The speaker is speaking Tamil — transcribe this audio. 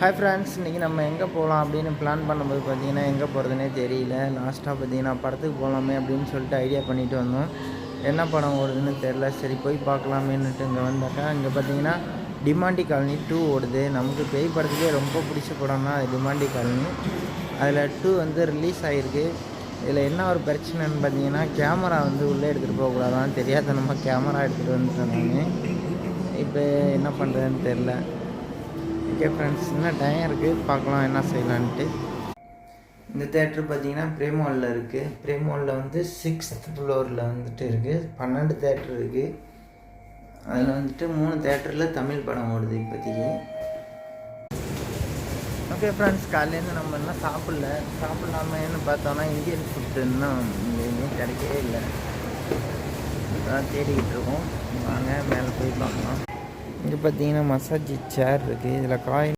ஹாய் ஃப்ரெண்ட்ஸ், இன்றைக்கி நம்ம எங்கே போகலாம் அப்படின்னு பிளான் பண்ணும்போது பார்த்திங்கன்னா எங்கே போகிறதுனே தெரியல. லாஸ்ட்டாக பார்த்திங்கன்னா படத்துக்கு போகலாமே அப்படின்னு சொல்லிட்டு ஐடியா பண்ணிட்டு வந்தோம். என்ன படம் ஓடுதுன்னு தெரில. சரி போய் பார்க்கலாமேன்னுட்டு இங்கே வந்தாக்கா இங்கே பார்த்திங்கன்னா டிமாண்டி காலனி 2 ஓடுது. நமக்கு பேய் படத்துலேயே ரொம்ப பிடிச்ச படம்னா அது டிமாண்டி காலனி. அதில் 2 வந்து ரிலீஸ் ஆகிருக்கு. இதில் என்ன ஒரு பிரச்சனைன்னு பார்த்தீங்கன்னா கேமரா வந்து உள்ளே எடுத்துகிட்டு போகக்கூடாதான், தெரியாத நம்ம கேமரா எடுத்துகிட்டு வந்துட்டோம். நான் இப்போ என்ன பண்ணுறதுன்னு தெரில. ஓகே ஃப்ரெண்ட்ஸ், இன்னும் டைம் இருக்குது, பார்க்கலாம் என்ன செய்யலான்ட்டு. இந்த தேட்ரு பார்த்திங்கன்னா பிரேமாலில் இருக்குது. பிரேமாலில் வந்து 6th ஃப்ளோரில் வந்துட்டு இருக்குது. 12 தேட்ரு இருக்குது. அதில் வந்துட்டு 3 தேட்டரில் தமிழ் படம் ஓடுது இப்போதைக்கு. ஓகே ஃப்ரெண்ட்ஸ், காலையிலேருந்து நம்ம இன்னும் சாப்பிட்லாமேன்னு பார்த்தோன்னா இந்தியன் ஃபுட்டு இன்னும் எங்கேயுமே கிடைக்கவே இல்லை. அதான் தேடிக்கிட்டு இருக்கோம். வாங்க மேலே போய் பார்க்கலாம். இங்கே பார்த்தீங்கன்னா மசாஜ் சேர் இருக்குது. இதில் காயின்